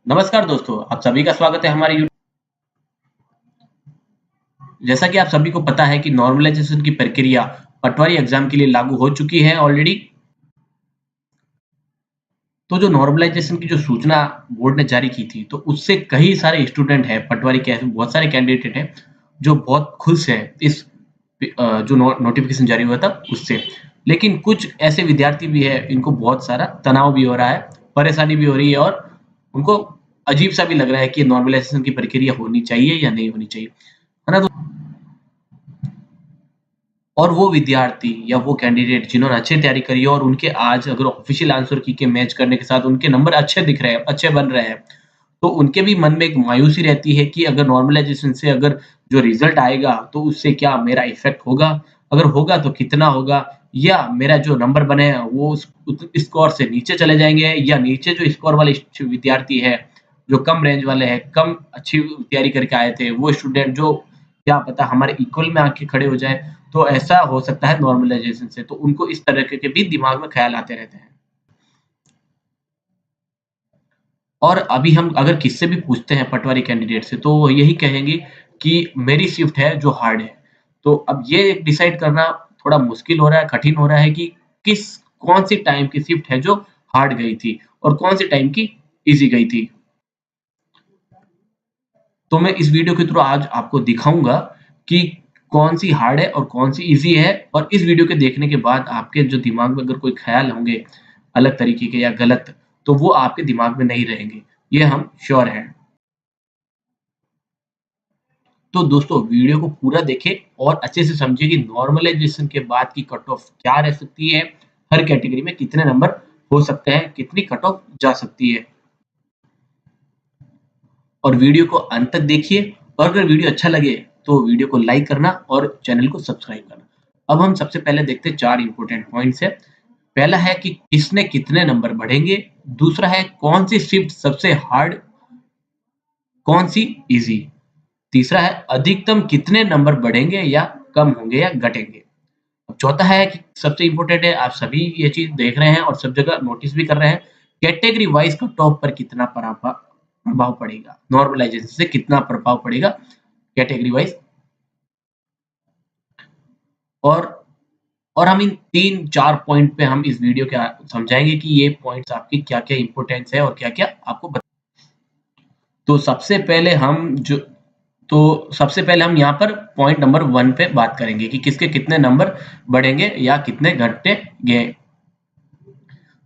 नमस्कार दोस्तों, आप सभी का स्वागत है हमारे यू जैसा कि आप सभी को पता है कि नॉर्मलाइजेशन की प्रक्रिया पटवारी एग्जाम के लिए लागू हो चुकी है ऑलरेडी। तो जो नॉर्मलाइजेशन की जो सूचना बोर्ड ने जारी की थी, तो उससे कई सारे स्टूडेंट हैं, पटवारी के बहुत सारे कैंडिडेट हैं, जो बहुत खुश हैं इस जो नोटिफिकेशन जारी हुआ था उससे। लेकिन कुछ ऐसे विद्यार्थी भी हैं, इनको बहुत सारा तनाव भी हो रहा है, परेशानी भी हो रही है और उनको अजीब सा भी लग रहा है कि नॉर्मलाइजेशन की प्रक्रिया होनी चाहिए या नहीं होनी चाहिए, है ना? तो और वो विद्यार्थी या वो कैंडिडेट जिन्होंने अच्छी तैयारी करी है और उनके आज अगर ऑफिशियल आंसर की के मैच करने के साथ उनके नंबर अच्छे दिख रहे हैं, अच्छे बन रहे हैं, तो उनके भी मन में एक मायूसी रहती है कि अगर नॉर्मलाइजेशन से अगर जो रिजल्ट आएगा, तो उससे क्या मेरा इफ़ेक्ट होगा? अगर होगा तो कितना होगा? या मेरा जो नंबर बने हैं वो उस स्कोर से नीचे चले जाएँगे या नीचे जो स्कोर वाले विद्यार्थी हैं, जो कम रेंज वाले हैं, कम अच्छी तैयारी करके आए थे, वो स्टूडेंट जो क्या पता हमारे इक्वल में आके खड़े हो जाएँ, तो ऐसा हो सकता है नॉर्मलाइजेशन से, तो उनको इस तरह के भी दिमाग में ख़्याल आते रहते हैं। और अभी हम अगर किससे भी पूछते हैं पटवारी कैंडिडेट से, तो वो यही कहेंगे कि मेरी शिफ्ट है जो हार्ड है। तो अब ये डिसाइड करना थोड़ा मुश्किल हो रहा है, कठिन हो रहा है कि किस कौन-सी टाइम की शिफ्ट है जो हार्ड गई थी और कौन-सी टाइम की ईज़ी गई थी। तो मैं इस वीडियो के थ्रू आज आपको दिखाऊँगा कि कौन-सी हार्ड है और कौन-सी ईज़ी है और इस वीडियो के देखने के बाद आपके जो दिमाग में अगर कोई ख़्याल होंगे, अलग तरीके के या गलत, तो वो आपके दिमाग में नहीं रहेंगे। ये हम श्योर हैं। तो दोस्तों वीडियो को पूरा देखें और अच्छे से समझिए कि नॉर्मलाइजेशन के बाद की कट ऑफ क्या रह सकती है, हर कैटेगरी में कितने नंबर हो सकते हैं, कितनी कट ऑफ जा सकती है। और वीडियो को अंत तक देखिए और अगर वीडियो अच्छा लगे तो वीडियो को लाइक करना और चैनल को सब्सक्राइब करना। अब हम सबसे पहले देखते हैं 4 इंपॉर्टेंट पॉइंट्स है। पहला है कि किसने कितने नंबर बढ़ेंगे, दूसरा है कौन-सी शिफ्ट सबसे हार्ड, कौन-सी ईज़ी, तीसरा है अधिकतम कितने नंबर बढ़ेंगे या कम होंगे या घटेंगे। अब चौथा है कि सबसे इम्पोर्टेंट है, आप सभी ये चीज़ देख रहे हैं और सब जगह नोटिस भी कर रहे हैं, कैटेगरी वाइज़ कट ऑफ पर कितना प्रभाव पड़ेगा, नॉर्मलाइजेशन से कितना प्रभाव पड़ेगा कैटेगरी वाइज़। और और हम इन 3-4 पॉइंट पे हम इस वीडियो के समझाएँगे कि ये पॉइंट्स आपकी क्या-क्या इम्पोर्टेंस है और क्या-क्या आपको तो सबसे पहले हम यहाँ पर पॉइंट नंबर 1 पे बात करेंगे कि किसके कितने नंबर बढ़ेंगे या कितने घटेंगे।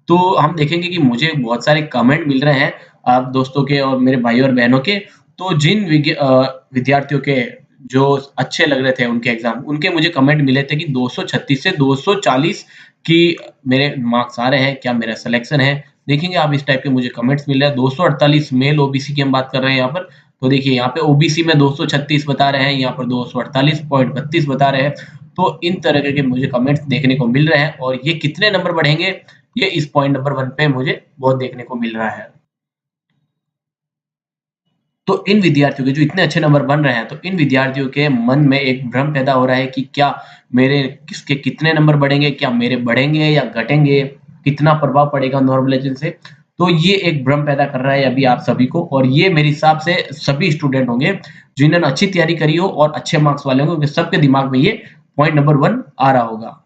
तो हम देखेंगे कि मुझे बहुत सारे कमेंट मिल रहे हैं आप दोस्तों के और मेरे भाई और बहनों के। तो जिन विद्यार्थियों के जो अच्छे लग रहे थे उनके एग्ज़ाम, उनके मुझे कमेंट मिले थे कि 236 से 240 की मेरे मार्क्स आ रहे हैं, क्या मेरा सिलेक्शन है? देखेंगे आप इस टाइप के मुझे कमेंट्स मिल रहे हैं। 248 मेल ओबीसी की हम बात कर रहे हैं यहाँ पर। तो देखिए यहाँ पे ओबीसी में 236 बता रहे हैं, यहाँ पर 248.32 बता रहे हैं। तो इन तरह के मुझे कमेंट्स देखने को मिल रहे हैं और ये कितने नंबर बढ़ेंगे ये इस पॉइंट नंबर 1 पे मुझे बहुत देखने को मिल रहा है। तो इन विद्यार्थियों के जो इतने अच्छे नंबर बन रहे हैं, तो इन विद्यार्थियों के मन में एक भ्रम पैदा हो रहा है कि क्या मेरे किसके कितने नंबर बढ़ेंगे? क्या मेरे बढ़ेंगे या घटेंगे? कितना प्रभाव पड़ेगा नॉर्मलाइजेशन से? तो ये एक भ्रम पैदा कर रहा है अभी आप सभी को और ये मेरे हिसाब से सभी स्टूडेंट होंगे, जिन्होंने अच्छी तैयारी करी हो और अच्छे मार्क्स वाले होंगे, उनके सबके दिमाग में ये पॉइंट नंबर 1 आ रहा होगा।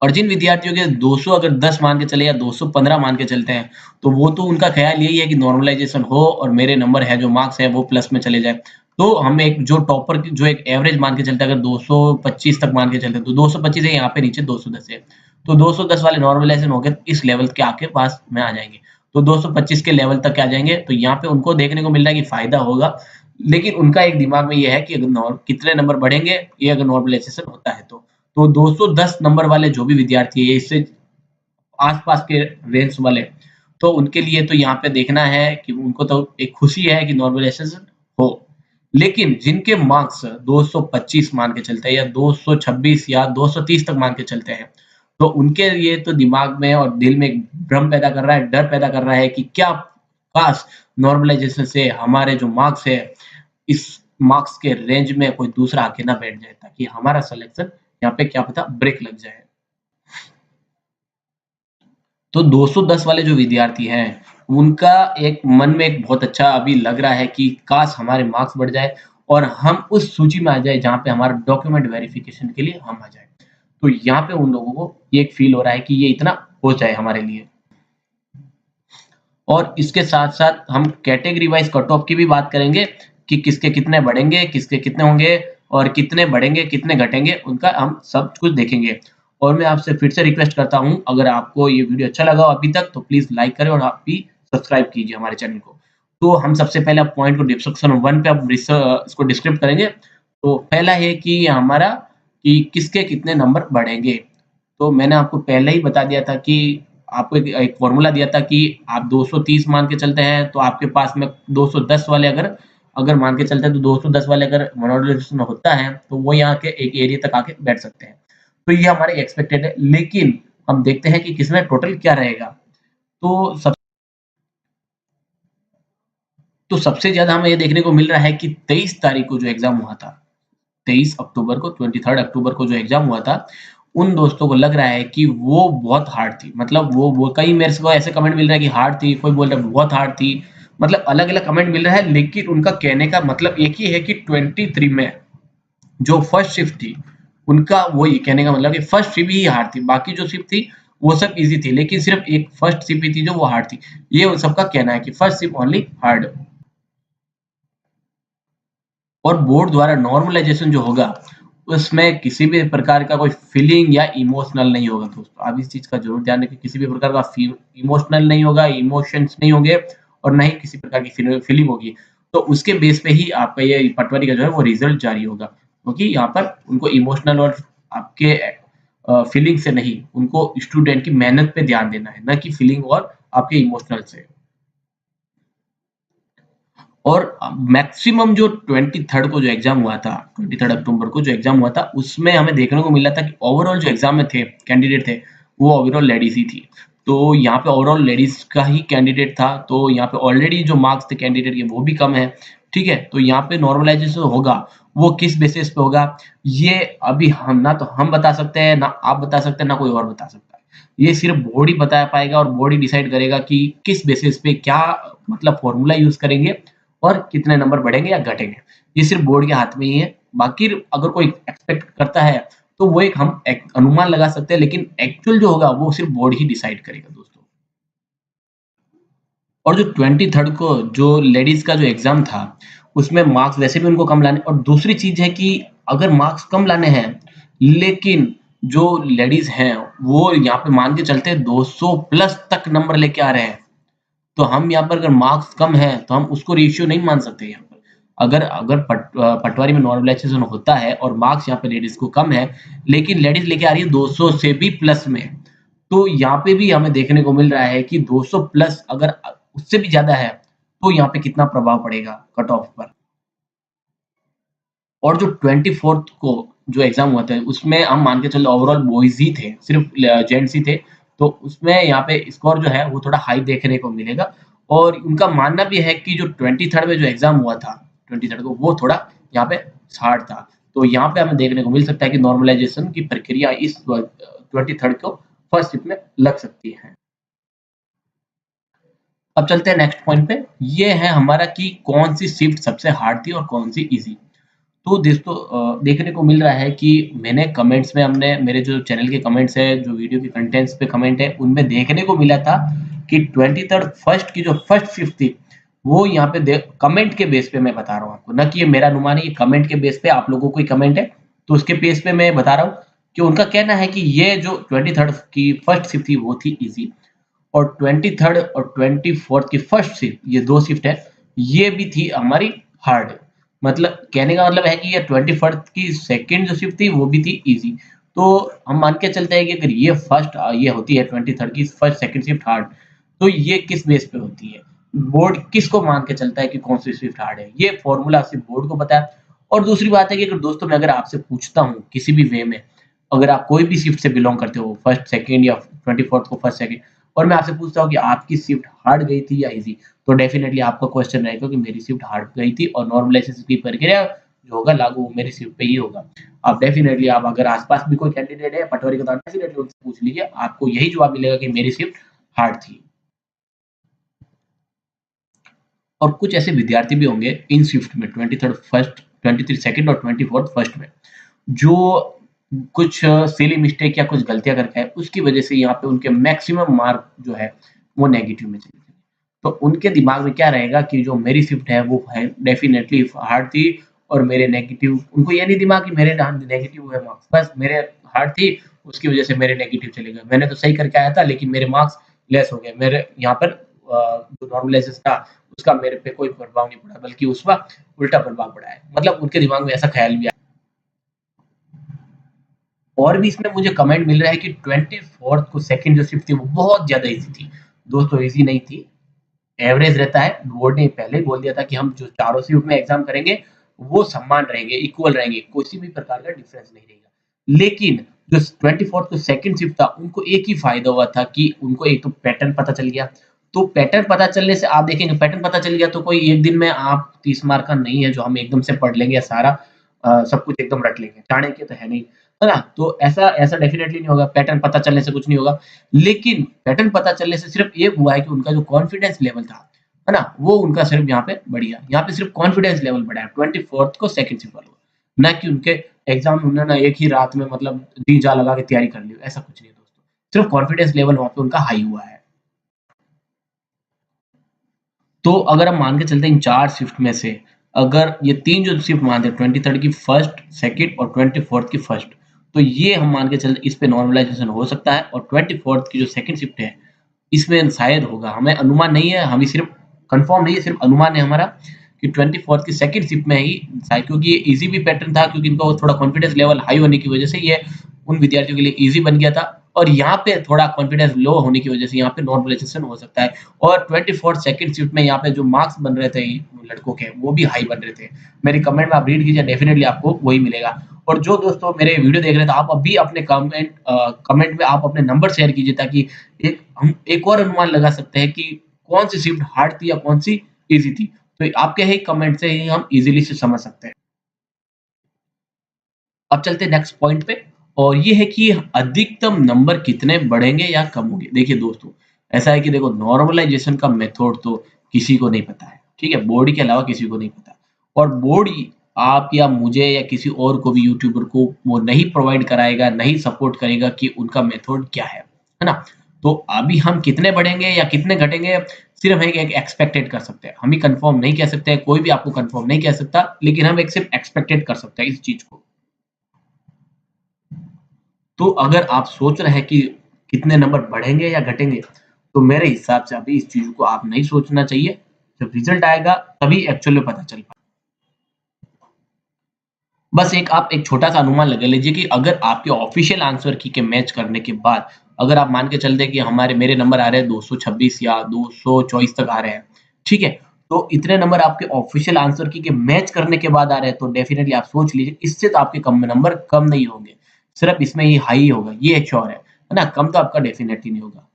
और जिन विद्यार्थियों के 200 अगर 10 मान के चले या 215 मान के चलते हैं, तो वो तो उनका ख़्याल यही है कि नॉर्मलाइज़ेशन हो और मेरे नंबर है, जो मार्क्स है वो प्लस में चले जाएँ। तो हम एक जो टॉपर की जो एक एवरेज मान के चलते हैं, अगर 225 तक मान के चलते हैं, तो 225 है, यहाँ पे नीचे 210 है। तो 210 वाले नॉर्मलाइज़ेशन हो गए, इस लेवल के आपके पास में आ जाएँगे। तो 225 के लेवल तक आ जाएँगे, तो यहाँ पे उनको देखने को मिल रहा है कि फ़ायदा होगा। लेकिन उनका एक दिमाग में ये है कि अगर कितने नंबर बढ़ेंगे, ये अगर नॉर्मलाइज़ेशन होता है तो। तो 210 नंबर वाले जो भी विद्यार्थी है, इससे आस-पास के रेंज वाले, तो उनके लिए तो यहाँ पे देखना है कि उनको तो एक खुशी है कि नॉर्मलाइज़ेशन हो। लेकिन जिनके मार्क्स 225 मान के चलते हैं या 226 या 230 तक मान के चलते हैं, तो उनके लिए तो दिमाग में और दिल में एक भ्रम पैदा कर रहा है, डर पैदा कर रहा है कि क्या काश नॉर्मलाइज़ेशन से हमारे जो मार्क्स है, इस मार्क्स के रेंज में कोई दूसरा आके ना बैठ जाए, ताकि हमारा सिलेक्शन यहाँ पे क्या पता ब्रेक लग जाए। तो 210 वाले जो विद्यार्थी हैं, उनका एक मन में एक बहुत अच्छा अभी लग रहा है कि काश हमारे मार्क्स बढ़ जाए और हम उस सूची में आ जाए जहाँ पे हमारा डॉक्यूमेंट वेरिफिकेशन के लिए हम आ जाएँ। तो यहाँ पे उन लोगों को ये एक फ़ील हो रहा है कि ये इतना हो जाए हमारे लिए। और इसके साथ-साथ हम कैटेगरी वाइज़ कट ऑफ की भी बात करेंगे कि किसके कितने बढ़ेंगे, किसके कितने होंगे और कितने बढ़ेंगे, कितने घटेंगे, उनका हम सब कुछ देखेंगे। और मैं आपसे फिर से रिक्वेस्ट करता हूँ, अगर आपको ये वीडियो अच्छा लगा हो अभी तक, तो प्लीज़ लाइक करें और आप भी सब्सक्राइब कीजिए हमारे चैनल को। तो हम सबसे पहले आप पॉइंट को सेक्शन 1 पे अब इसको डिस्क्रिप्ट करेंगे। तो पहला है कि हमारा कि किसके कितने नंबर बढ़ेंगे। तो मैंने आपको पहले ही बता दिया था कि आपको एक एक फ़ॉर्मूला दिया था कि आप 230 मान के चलते हैं, तो आपके पास में 210 वाले अगर अगर मान के चलते हैं, तो 210 वाले अगर मोनोडोलेशन होता है, तो वो यहाँ के एक एरिया तक आके बैठ सकते हैं। तो ये हमारे एक्सपेक्टेड है, लेकिन हम देखते हैं कि किसमें टोटल क्या रहेगा। तो सब तो सबसे ज़्यादा हमें ये देखने को मिल रहा है कि 23 तारीख को जो एग्ज़ाम हुआ था, 23 अक्टूबर को 23 अक्टूबर को जो एग्ज़ाम हुआ था, उन दोस्तों को लग रहा है कि वो बहुत हार्ड थी। मतलब वो कई मेरे को ऐसे कमेंट मिल रहा है कि हार्ड थी, कोई बोल रहा है बहुत हार्ड थी। मतलब अलग-अलग कमेंट मिल रहा है, लेकिन उनका कहने का मतलब एक ही है कि 23 में जो फर्स्ट शिफ्ट थी, उनका वही कहने का मतलब कि फर्स्ट शिफ्ट ही हार्ड थी। बाकी जो शिफ्ट थी, वो सब ईज़ी थी, लेकिन सिर्फ़ एक फर्स्ट शिफ्ट ही थी जो वो हार्ड थी। ये उन सबका कहना है कि फर्स्ट शिफ्ट ओनली हार्ड। और बोर्ड द्वारा नॉर्मलाइज़ेशन जो होगा, उसमें किसी भी प्रकार का कोई फीलिंग या इमोशनल नहीं होगा दोस्तों। आप इस चीज़ का ज़रूर ध्यान रखें, किसी भी प्रकार का इमोशनल नहीं होगा, इमोशंस नहीं होंगे और ना ही किसी प्रकार की फीलिंग होगी। तो उसके बेस पे ही आपका ये पटवारी का जो है वो रिज़ल्ट जारी होगा। क्योंकि यहाँ पर उनको इमोशनल और आपके फीलिंग से नहीं, उनको स्टूडेंट की मेहनत पे ध्यान देना है, ना कि फीलिंग और आपके इमोशनल से। और मैक्सिमम जो 23rd को जो एग्ज़ाम हुआ था, 23rd अक्टूबर को जो एग्ज़ाम हुआ था, उसमें हमें देखने को मिला था कि ओवरऑल जो एग्ज़ाम में थे, कैंडिडेट थे, वो ओवरऑल लेडीज़ ही थी। तो यहाँ पे ओवरऑल लेडीज़ का ही कैंडिडेट था, तो यहाँ पे ऑलरेडी जो मार्क्स थे कैंडिडेट के वो भी कम है, ठीक है? तो यहाँ पे नॉर्मलाइज़ेशन होगा, वो किस बेसिस पे होगा, ये अभी हम ना तो हम बता सकते हैं, ना आप बता सकते हैं, ना कोई और बता सकता है। ये सिर्फ़ बोर्ड ही बता पाएगा और बोर्ड ही डिसाइड करेगा कि किस बेसिस पे क्या मतलब फ़ॉर्मूला यूज़ करेंगे और कितने नंबर बढ़ेंगे या घटेंगे। ये सिर्फ़ बोर्ड के हाथ में ही है। बाकी अगर कोई एक्सपेक्ट करता है, तो वो एक हम एक अनुमान लगा सकते हैं, लेकिन एक्चुअल जो होगा वो सिर्फ़ बोर्ड ही डिसाइड करेगा दोस्तों। और जो 23rd को जो लेडीज़ का जो एग्ज़ाम था, उसमें मार्क्स वैसे भी उनको कम लाने और दूसरी चीज़ है कि अगर मार्क्स कम लाने हैं, लेकिन जो लेडीज़ हैं, वो यहाँ पे मान के चलते हैं 200 प्लस तक नंबर लेके आ रहे हैं। तो हम यहाँ पर अगर मार्क्स कम हैं, तो हम उसको रेशियो नहीं मान सकते यहाँ पर। अगर अगर पटवारी में नॉर्मलाइज़ेशन होता है और मार्क्स यहाँ पे लेडीज़ को कम है, लेकिन लेडीज़ लेके आ रही है 200 से भी प्लस में, तो यहाँ पे भी हमें देखने को मिल रहा है कि 200 प्लस अगर उससे भी ज़्यादा है, तो यहाँ पे कितना प्रभाव पड़ेगा कट ऑफ पर। और जो 24th को जो एग्ज़ाम हुआ था, उसमें हम मान के चलो ओवरऑल बॉयज़ ही थे, सिर्फ़ जेंट्स ही थे। तो उसमें यहाँ पे स्कोर जो है वो थोड़ा हाई देखने को मिलेगा और उनका मानना भी है कि जो 23rd में जो एग्ज़ाम हुआ था, 23rd को वो थोड़ा यहाँ पे हार्ड था। तो यहाँ पे हमें देखने को मिल सकता है कि नॉर्मलाइज़ेशन की प्रक्रिया इस 23rd को फर्स्ट शिफ्ट में लग सकती है। अब चलते हैं नेक्स्ट पॉइंट पे। ये है हमारा कि कौन-सी शिफ्ट सबसे हार्ड थी और कौन-सी ईज़ी। तो देखने को मिल रहा है कि मैंने कमेंट्स में हमने मेरे जो चैनल के कमेंट्स हैं, जो वीडियो के कंटेंट्स पे कमेंट है, उनमें देखने को मिला था कि 23rd फर्स्ट की जो फर्स्ट शिफ्ट थी, वो यहाँ पे दे कमेंट के बेस पे मैं बता रहा हूँ आपको, ना कि ये मेरा अनुमान है, ये कमेंट के बेस पे आप लोगों को ही कमेंट है, तो उसके बेस पे मैं बता रहा हूँ कि उनका कहना है कि ये जो 23rd की फर्स्ट शिफ्ट थी, वो थी ईज़ी और 23rd और 24th की फर्स्ट शिफ्ट ये 2 शिफ्ट है, ये भी थी हमारी हार्ड। मतलब कहने का मतलब है कि ये 21st की सेकंड जो शिफ्ट थी वो भी थी ईज़ी। तो हम मान के चलते हैं कि अगर ये ये होती है 23rd की फर्स्ट सेकंड शिफ्ट हार्ड, तो ये किस बेस पे होती है? बोर्ड किसको मान के चलता है कि कौन-सी शिफ्ट हार्ड है? ये फ़ॉर्मूला सिर्फ़ बोर्ड को पता है। और दूसरी बात है कि अगर दोस्तों मैं अगर आपसे पूछता हूँ किसी भी वे में, अगर आप कोई भी शिफ्ट से बिलॉन्ग करते हो, फर्स्ट, सेकंड या 24th को फर्स्ट, सेकंड और मैं आपसे पूछता हूँ कि आपकी शिफ्ट हार्ड गई थी या ईज़ी? तो डेफिनिटली आपका क्वेश्चन रहेगा कि मेरी शिफ्ट हार्ड गई थी और नॉर्मलाइज़ेशन की प्रक्रिया जो होगा लागू वो मेरी शिफ्ट पे ही होगा। आप डेफिनिटली आप अगर आस-पास भी कोई कैंडिडेट है पटवारी का तो डेफिनिटली उनसे पूछ लीजिए, आपको यही जवाब मिलेगा कि मेरी शिफ्ट हार्ड थी। और कुछ ऐसे विद्यार्थी भी होंगे इन शिफ्ट में 23rd फर्स्ट, 23 सेकंड और 24th फर्स्ट में, जो कुछ सिली मिस्टेक या कुछ गलतियाँ करके आए, उसकी वजह से यहाँ पे उनके मैक्सिमम मार्क जो है वो नेगेटिव में चले गए। तो उनके दिमाग में क्या रहेगा कि जो मेरी शिफ्ट है वो है डेफिनिटली हार्ड थी और मेरे नेगेटिव, उनको ये नहीं दिमाग कि मेरे नेगेटिव हुए मार्क्स, बस मेरे हार्ड थी उसकी वजह से मेरे नेगेटिव चले गए। मैंने तो सही करके आया था लेकिन मेरे मार्क्स लेस हो गए। मेरे यहाँ पर जो नॉर्मलाइजेशन था उसका मेरे पे कोई प्रभाव नहीं पड़ा, बल्कि उसका उल्टा प्रभाव पड़ा है। मतलब उनके दिमाग में ऐसा ख्याल भी आया। और भी इसमें मुझे कमेंट मिल रहा है कि 24th को सेकंड जो शिफ्ट थी वो बहुत ज़्यादा ईज़ी थी। दोस्तों ईज़ी नहीं थी, एवरेज रहता है। बोर्ड ने पहले ही बोल दिया था कि हम जो चारों शिफ्ट में एग्ज़ाम करेंगे, वो समान रहेंगे, इक्वल रहेंगे, किसी भी प्रकार का डिफरेंस नहीं रहेगा। लेकिन जो 24th को सेकंड शिफ्ट था, उनको एक ही फ़ायदा हुआ था कि उनको एक तो पैटर्न पता चल गया। तो पैटर्न पता चलने से आप देखेंगे, पैटर्न पता चल गया तो कोई एक दिन में आप 30 मार्क का नहीं है जो हम एकदम से पढ़ लेंगे या सारा सब कुछ एकदम रट लेंगे। चाणक्य तो है नहीं, है ना? तो ऐसा ऐसा डेफिनिटली नहीं होगा, पैटर्न पता चलने से कुछ नहीं होगा। लेकिन पैटर्न पता चलने से सिर्फ एक हुआ है कि उनका जो कॉन्फिडेंस लेवल था, है ना? वो उनका सिर्फ यहाँ पे बढ़ गया। यहाँ पे सिर्फ कॉन्फिडेंस लेवल बढ़ा है 24th को सेकंड शिफ्ट वालों का। ना कि उनके एग्ज़ाम उन्होंने एक ही रात में मतलब जी-जान लगा के तैयारी कर ली, ऐसा कुछ नहीं है दोस्तों। सिर्फ कॉन्फिडेंस लेवल वहाँ पे उनका हाई हुआ है। तो अगर हम मान के चलते हैं इन 4 शिफ्ट में से, अगर ये 3 जो शिफ्ट मानते हैं 23rd की फर्स्ट, सेकंड और 24th की फर्स्ट, तो ये हम मान के चलते इस पे नॉर्मलाइज़ेशन हो सकता है। और 24th की जो सेकंड शिफ्ट है, इसमें शायद होगा। हमें अनुमान नहीं है, हमें सिर्फ कन्फर्म नहीं है, सिर्फ अनुमान है हमारा कि 24th की सेकंड शिफ्ट में ही शायद, क्योंकि ये ईज़ी भी पैटर्न था, क्योंकि इनका वो थोड़ा कॉन्फिडेंस लेवल हाई होने की वजह से ये उन विद्यार्थियों के लिए ईज़ी बन गया था। और यहाँ पे थोड़ा कॉन्फिडेंस लो होने की वजह से यहाँ पे नॉर्मलाइज़ेशन हो सकता है। और 24th सेकंड शिफ्ट में यहाँ पे जो मार्क्स बन रहे थे लड़कों के, वो भी हाई बन रहे थे। मेरी कमेंट में आप रीड कीजिए, डेफिनिटली आपको वही मिलेगा। और जो दोस्तों मेरे वीडियो देख रहे थे, आप अभी अपने कमेंट में आप अपने नंबर शेयर कीजिए, ताकि हम एक और अनुमान लगा सकते हैं कि कौन सी शिफ्ट हार्ड थी या कौन सी ईज़ी थी। तो आपके ही कमेंट से ही हम ईज़िली से समझ सकते हैं। अब चलते हैं नेक्स्ट पॉइंट पे, और ये है कि अधिकतम नंबर कितने बढ़ेंगे या कम होंगे। देखिए दोस्तों, ऐसा है कि देखो, नॉर्मलाइजेशन का मेथड तो किसी को नहीं पता है, ठीक है? बोर्ड के अलावा किसी को नहीं पता। और बोर्ड ही आप या मुझे या किसी और को भी, यूट्यूबर को, वो नहीं प्रोवाइड कराएगा, नहीं सपोर्ट करेगा कि उनका मेथड क्या है ना? तो अभी हम कितने बढ़ेंगे या कितने घटेंगे, सिर्फ हम एक एक्सपेक्टेड कर सकते हैं। हम ही कंफर्म नहीं कह सकते हैं, कोई भी आपको कंफर्म नहीं कह सकता, लेकिन हम एक सिर्फ एक्सपेक्टेड कर सकते हैं इस चीज़ को। तो अगर आप सोच रहे हैं कि कितने नंबर बढ़ेंगे या घटेंगे, तो मेरे हिसाब से अभी इस चीज़ को आप नहीं सोचना चाहिए। जब रिज़ल्ट आएगा तभी एक्चुअल में पता चल पाएगा। बस एक छोटा-सा अनुमान लगा लीजिए कि अगर आपके ऑफ़िशियल आंसर की के मैच करने के बाद, अगर आप मान के चलते हैं कि मेरे नंबर आ रहे हैं 226 या 224 तक आ रहे हैं, ठीक है? तो इतने नंबर आपके ऑफ़िशियल आंसर की के मैच करने के बाद आ रहे हैं, तो डेफ़िनिटली आप सोच लीजिए, इससे तो आपके कम नंबर कम नहीं होंगे। सिर्फ़ इसमें ही हाई होगा, ये एक श्योर है ना? कम तो आपका डेफ़िनिटली नहीं होगा।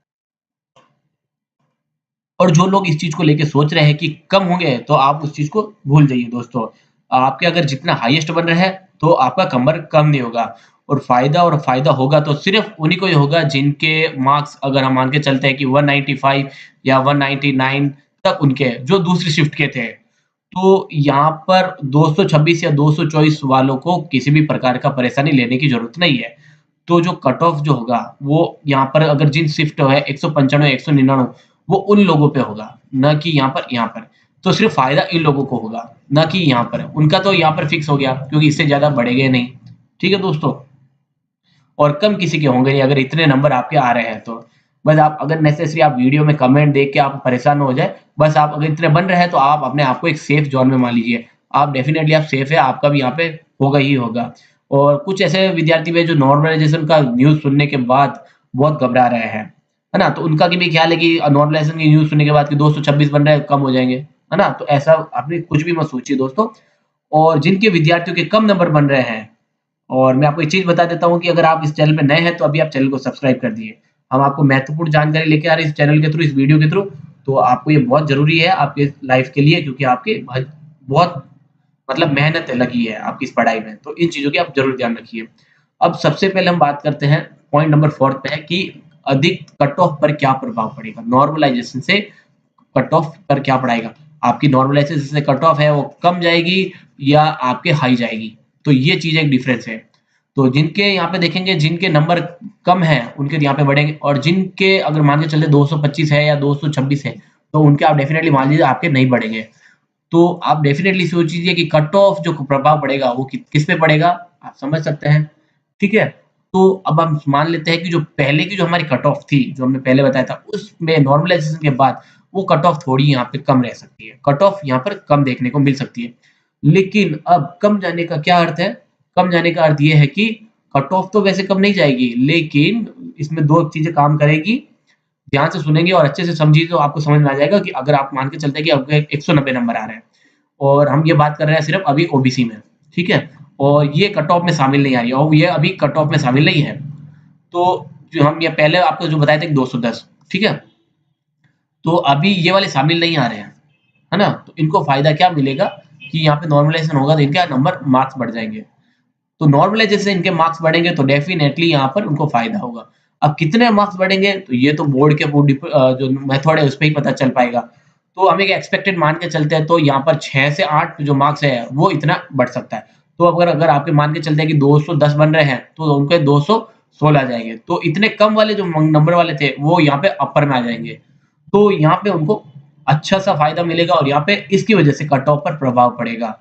और जो लोग इस चीज़ को लेके सोच रहे हैं कि कम होंगे, तो आप उस चीज़ को भूल जाइए दोस्तों। आपके अगर जितना हाईएस्ट बन रहा है, तो आपका नंबर कम नहीं होगा। और फ़ायदा होगा तो सिर्फ़ उन्हीं को ही होगा जिनके मार्क्स, अगर हम मान के चलते हैं कि 195 या 199 तक उनके, जो दूसरी शिफ्ट के थे। तो यहाँ पर 226 या 224 वालों को किसी भी प्रकार का परेशानी लेने की ज़रूरत नहीं है। तो जो कट ऑफ जो होगा, वो यहाँ पर अगर जिन शिफ्ट है 195 199, वो उन लोगों पे होगा, ना कि यहाँ पर। तो सिर्फ़ फ़ायदा इन लोगों को होगा, ना कि यहाँ पर। उनका तो यहाँ पर फिक्स हो गया, क्योंकि इससे ज़्यादा बढ़ेंगे नहीं। ठीक है दोस्तों? और कम किसी के होंगे नहीं, अगर इतने नंबर आपके आ रहे हैं तो। बस आप अगर नेसेसरी आप वीडियो में कमेंट देख के आप परेशान ना हो जाए, बस आप अगर इतने बन रहे हैं तो आप अपने आप को एक सेफ ज़ोन में मान लीजिए। आप डेफ़िनिटली आप सेफ है, आपका भी यहाँ पे होगा ही होगा। और कुछ ऐसे विद्यार्थी भी हैं जो नॉर्मलाइज़ेशन का न्यूज़ सुनने के बाद बहुत घबरा रहे हैं, है ना? तो उनका भी ख़्याल है कि नॉर्मलाइज़ेशन की न्यूज़ सुनने के बाद कि 226 बन रहे हैं, कम हो जाएँगे, है ना? तो ऐसा आपने कुछ भी मत सोचिए दोस्तों। और जिनके विद्यार्थियों के कम नंबर बन रहे हैं, और मैं आपको एक चीज़ बता देता हूँ कि अगर आप इस चैनल पे नए हैं, तो अभी आप चैनल को सब्सक्राइब कर दिए। हम आपको महत्वपूर्ण जानकारी लेके आ रहे हैं इस चैनल के थ्रू, इस वीडियो के थ्रू। तो आपको ये बहुत ज़रूरी है आपके लाइफ़ के लिए, क्योंकि आपके बहुत मतलब मेहनत लगी है आपकी इस पढ़ाई में। तो इन चीज़ों की आप ज़रूर ध्यान रखिए। अब सबसे पहले हम बात करते हैं, पॉइंट नंबर 4 पे है कि अधिक कट ऑफ पर क्या प्रभाव पड़ेगा, नॉर्मलाइजेशन से कट ऑफ पर क्या पड़ेगा, आपकी नॉर्मलाइजेशन से कट ऑफ है वो कम जाएगी या आपके हाई जाएगी। तो ये चीज़ एक डिफरेंस है। तो जिनके यहाँ पे देखेंगे जिनके नंबर कम हैं उनके यहाँ पे बढ़ेंगे, और जिनके अगर मान के चले 225 है या 226 है तो उनके आप डेफिनेटली मान लीजिए आपके नहीं बढ़ेंगे। तो आप डेफिनेटली सोचिए कि कट ऑफ जो प्रभाव पड़ेगा वो किस पे पड़ेगा, आप समझ सकते हैं। ठीक है, तो अब हम मान लेते हैं कि जो पहले की जो हमारी कट ऑफ थी, जो हमने पहले बताया था, उसमें नॉर्मलाइजेशन के बाद वो कट ऑफ थोड़ी यहाँ पे कम रह सकती है, कट ऑफ यहाँ पर कम देखने को मिल सकती है। लेकिन अब कम जाने का क्या अर्थ है, कम जाने का अर्थ ये है कि कट ऑफ तो वैसे कम नहीं जाएगी, लेकिन इसमें दो चीजें काम करेगी। ध्यान से सुनेंगे और अच्छे से समझिए तो आपको समझ में आ जाएगा कि अगर आप मान के चलते हैं कि आपके 190 नंबर आ रहे हैं और हम ये बात कर रहे हैं सिर्फ अभी ओबीसी में, ठीक है, और ये कट ऑफ में शामिल नहीं आ रही है और ये अभी कट ऑफ में शामिल नहीं है। तो जो हम ये पहले आपको जो बताए थे 210, ठीक है, तो अभी ये वाले शामिल नहीं आ रहे हैं, है ना, तो इनको फायदा क्या मिलेगा कि यहाँ पे नॉर्मलाइजेशन होगा तो इनके नंबर मार्क्स बढ़ जाएंगे। तो नॉर्मलाइजेशन से इनके मार्क्स बढ़ेंगे तो डेफिनेटली यहाँ पर उनको फायदा होगा। अब कितने मार्क्स बढ़ेंगे तो ये तो बोर्ड के जो मेथड है उस पे ही पता चल पाएगा। तो हम एक एक्सपेक्टेड मान के चलते हैं तो यहाँ पर 6 से 8 जो मार्क्स है वो इतना बढ़ सकता है। तो अगर अगर आपके मान के चलते हैं कि 210 बन रहे हैं तो उनके 216 जाएंगे, तो इतने कम वाले जो नंबर वाले थे वो यहाँ पे अपर में आ जाएंगे। तो यहाँ पे उनको अच्छा सा फायदा मिलेगा और यहाँ पे इसकी वजह से कट ऑफ पर प्रभाव पड़ेगा।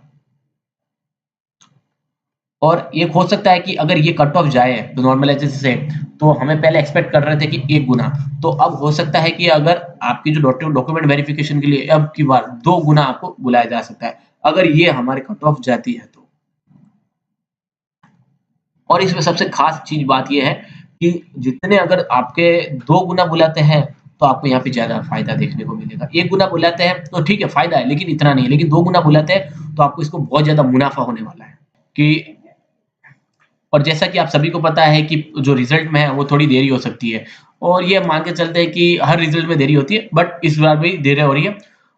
और ये हो सकता है कि अगर ये कट ऑफ जाए तो नॉर्मलाइजेशन से, तो हमें पहले एक्सपेक्ट कर रहे थे कि 1 गुना, तो अब हो सकता है कि अगर आपकी जो डॉक्यूमेंट वेरिफिकेशन के लिए अब की बार 2 गुना आपको बुलाया जा सकता है, अगर ये हमारे कट ऑफ जाती है तो। और इसमें सबसे खास चीज बात ये है कि जितने अगर आपके 2 गुना बुलाते हैं तो आपको यहाँ पे ज्यादा फायदा देखने को मिलेगा। 1 गुना बुलाते हैं तो ठीक है फायदा है लेकिन इतना नहीं, लेकिन 2 गुना बुलाते हैं तो आपको इसको बहुत ज्यादा मुनाफा होने वाला है कि। और जैसा कि आप सभी को पता है कि जो रिजल्ट में है वो थोड़ी देरी हो सकती है, और ये मान के चलते हैं कि हर रिजल्ट में देरी होती है बट इस बार भी देरी हो रही है।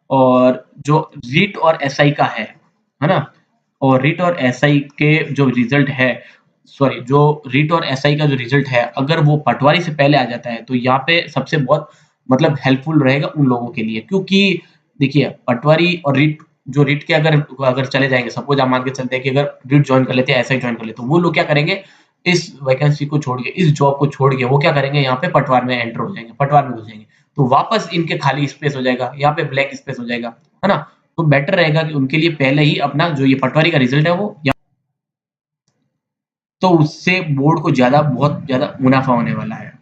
और जो रीट और एसआई का है ना, और रीट और एसआई के जो रिजल्ट है, सॉरी जो रीट और एसआई का जो रिजल्ट है अगर वो पटवारी से पहले आ जाता है तो यहाँ पे सबसे बहुत मतलब हेल्पफुल रहेगा उन लोगों के लिए, क्योंकि देखिए पटवारी और रीट, जो रीट के अगर अगर चले जाएंगे, सपोज आप मान के चलते हैं कि अगर रीट ज्वाइन कर लेते हैं एसआई ज्वाइन कर लेते हैं, तो वो लोग क्या करेंगे, इस वैकेंसी को छोड़ के इस जॉब को छोड़ के वो क्या करेंगे यहाँ पे पटवार में एंटर हो जाएंगे, पटवार में घुस जाएंगे, तो वापस इनके खाली स्पेस हो जाएगा, यहाँ पे ब्लैंक स्पेस हो जाएगा, है ना। तो बेटर रहेगा कि उनके लिए पहले ही अपना जो ये पटवारी का रिजल्ट है वो, तो उससे बोर्ड को ज्यादा बहुत ज्यादा मुनाफा होने वाला है।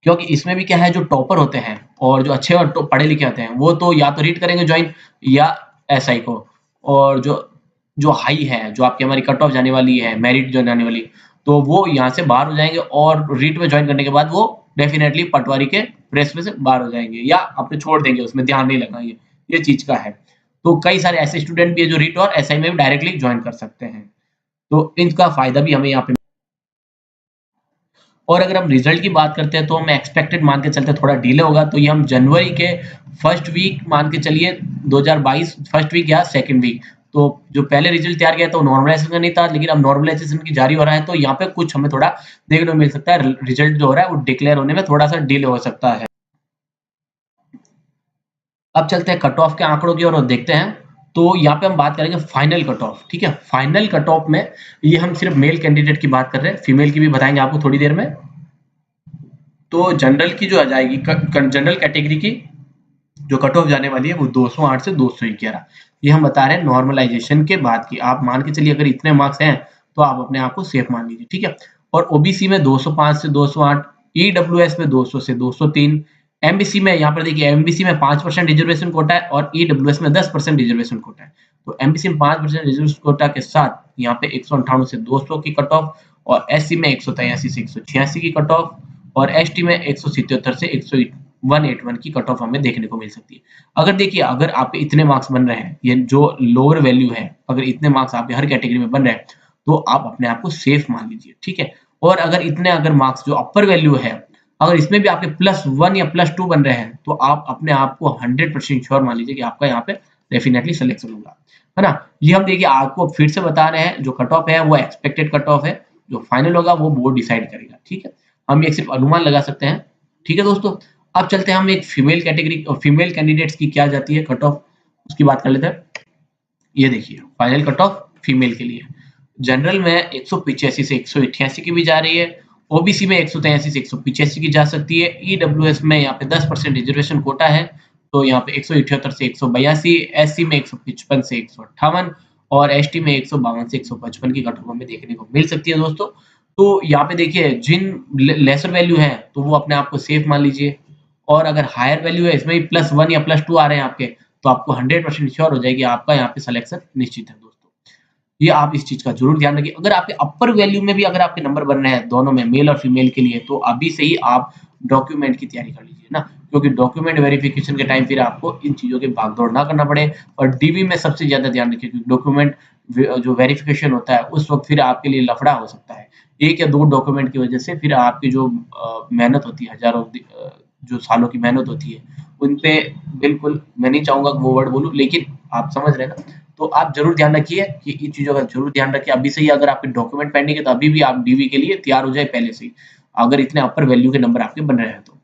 क्योंकि इसमें भी क्या है, जो टॉपर होते हैं और जो अच्छे और पढ़े लिखे होते हैं वो तो या तो रीड करेंगे ज्वाइन या एसआई को, और जो जो हाई है, जो आपकी हमारी कट ऑफ जाने वाली है, मेरिट जो जाने वाली, तो वो यहाँ से बाहर हो जाएंगे और रीट में ज्वाइन करने के बाद वो डेफिनेटली पटवारी के प्रेस में से बाहर हो जाएंगे या अपने छोड़ देंगे, उसमें ध्यान नहीं लगाएंगे, ये चीज का है। तो कई सारे ऐसे स्टूडेंट भी है जो रीट और एसआई में भी डायरेक्टली ज्वाइन कर सकते हैं, तो इनका फायदा भी हमें यहाँ पे। और अगर हम रिजल्ट की बात करते हैं तो हम एक्सपेक्टेड मान के चलते हैं थोड़ा डिले होगा, तो ये हम जनवरी के फर्स्ट वीक मान के चलिए, 2022 फर्स्ट वीक या सेकंड वीक। तो जो पहले रिजल्ट तैयार किया था वो नॉर्मलाइजेशन का नहीं था, लेकिन अब नॉर्मलाइजेशन की जारी हो रहा है तो यहाँ पे कुछ हमें थोड़ा देखने को मिल सकता है, रिजल्ट जो हो रहा है वो डिक्लेयर होने में थोड़ा सा डिले हो सकता है। अब चलते हैं कट ऑफ के आंकड़ों की ओर और देखते हैं। तो यहाँ पे हम बात करेंगे फाइनल कट ऑफ, ठीक है, फाइनल कट ऑफ में ये हम सिर्फ मेल कैंडिडेट की बात कर रहे हैं, फीमेल की भी बताएंगे आपको थोड़ी देर में। तो जनरल की जो आ जाएगी, जनरल कैटेगरी की जो कट ऑफ जाने वाली है वो 208 से 211, ये हम बता रहे हैं नॉर्मलाइजेशन के बाद की। आप मान के चलिए अगर इतने मार्क्स हैं तो आप अपने आप को सेफ मान लीजिए, ठीक है। और ओबीसी में 205 से 208, ईडब्ल्यूएस में 200 से 203, एमबीसी में यहाँ पर देखिए एमबीसी में 5% रिजर्वेशन कोटा है और ईडब्ल्यूएस में 10% रिजर्वेशन कोटा है। तो एमबीसी में 5% रिजर्वेशन कोटा के साथ यहाँ पे 198 से 200 की कट ऑफ, और एससी में 183 से 186 की कट ऑफ, और एसटी में 177 से 181 की कट ऑफ हमें देखने को मिल सकती है। अगर देखिए अगर आपके इतने मार्क्स बन रहे हैं, ये जो लोअर वैल्यू है, अगर इतने मार्क्स आपके हर कैटेगरी में बन रहे हैं तो आप अपने आप को सेफ मान लीजिए, ठीक है। और अगर इतने अगर मार्क्स जो अपर वैल्यू है, अगर इसमें भी आपके +1 या +2 बन रहे हैं तो आप अपने आप को 100% श्योर मान लीजिए कि आपका यहाँ पे डेफिनेटली सिलेक्शन होगा, है ना। ये हम देखिए आपको फिर से बता रहे हैं, जो कट ऑफ है वो एक्सपेक्टेड कट ऑफ है, जो फाइनल होगा वो बोर्ड डिसाइड करेगा, ठीक है। हम एक सिर्फ अनुमान लगा सकते हैं, ठीक है दोस्तों। अब चलते हैं हम एक फीमेल कैटेगरी फीमेल कैंडिडेट्स की क्या जाती है कट ऑफ, उसकी बात कर लेते हैं। ये देखिए फाइनल कट ऑफ फीमेल के लिए जनरल में 185 से 188 की भी जा रही है, ओबीसी में 183 से 185 की जा सकती है, ईडब्ल्यूएस में यहाँ पे 10% रिजर्वेशन कोटा है, तो यहाँ पे 178 से 182, एससी में 155 से 158 और एसटी में 152 से 155 की कट ऑफ हमें देखने को मिल सकती है दोस्तों। तो यहाँ पे देखिए जिन लेसर वैल्यू है तो वो अपने आप को सेफ मान लीजिए, और अगर हायर वैल्यू है इसमें भी +1 या +2 आ रहे हैं आपके, तो आपको 100% श्योर हो जाएगी आपका यहाँ पे सिलेक्शन निश्चित है दोस्तों। ये आप इस चीज़ का ज़रूर ध्यान रखिए। अगर आपके अपर वैल्यू में भी अगर आपके नंबर बन रहे हैं दोनों में, मेल और फीमेल के लिए, तो अभी से ही आप डॉक्यूमेंट की तैयारी कर लीजिए ना, क्योंकि डॉक्यूमेंट वेरिफिकेशन के टाइम फिर आपको इन चीज़ों की भाग-दौड़ ना करना पड़े। और डीवी में सबसे ज़्यादा ध्यान रखिए क्योंकि डॉक्यूमेंट जो वेरिफिकेशन होता है उस वक़्त फिर आपके लिए लफड़ा हो सकता है। 1 या 2 डॉक्यूमेंट की वजह से फिर आपकी जो मेहनत होती है, हज़ारों जो सालों की मेहनत होती है, उन पे बिल्कुल मैं नहीं चाहूँगा वो वर्ड बोलूँ, लेकिन आप समझ रहे हैं ना? तो आप ज़रूर ध्यान रखिए कि इन चीज़ों का ज़रूर ध्यान रखिए। अभी से ही अगर आपके डॉक्यूमेंट पेंडिंग है तो अभी भी आप डीवी के लिए तैयार हो जाए पहले से ही, अगर इतने अपर वैल्यू के नंबर आपके बन रहे हैं तो।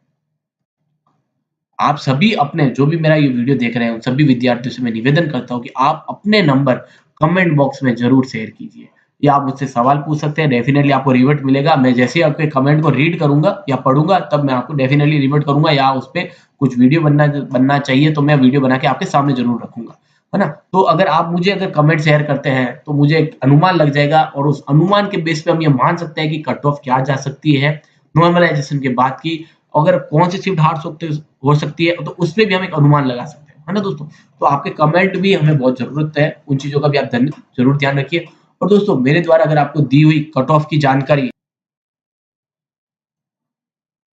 आप सभी अपने जो भी मेरा ये वीडियो देख रहे हैं, उन सभी विद्यार्थियों से मैं निवेदन करता हूँ कि आप अपने नंबर कमेंट बॉक्स में ज़रूर शेयर कीजिए, या आप मुझसे सवाल पूछ सकते हैं, डेफ़िनेटली आपको रिवर्ट मिलेगा। मैं जैसे ही आपके कमेंट को रीड करूँगा या पढ़ूँगा तब मैं आपको डेफ़िनेटली रिवर्ट करूँगा, या उस पे कुछ वीडियो बनना बनना चाहिए तो मैं वीडियो बना के आपके सामने ज़रूर रखूँगा, है ना? तो अगर आप मुझे अगर कमेंट शेयर करते हैं तो मुझे एक अनुमान लग जाएगा, और उस अनुमान के बेस पे हम ये मान सकते हैं कि कट ऑफ क्या जा सकती है, नॉर्मलाइज़ेशन के बाद की, अगर कौन सी शिफ्ट हार्ड हो सकती है, तो उसपे भी हम एक अनुमान लगा सकते हैं, है ना दोस्तों? तो आपके कमेंट भी हमें बहुत ज़रूरत है, उन चीज़ों का भी आप ज़रूर ध्यान रखिए। और दोस्तों मेरे द्वारा अगर आपको दी हुई कट ऑफ की जानकारी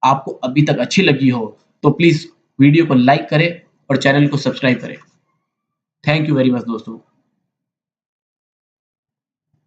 आपको अभी तक अच्छी लगी हो, तो प्लीज़ वीडियो को लाइक करें और चैनल को सब्सक्राइब करें। थैंक यू वेरी मच दोस्तों।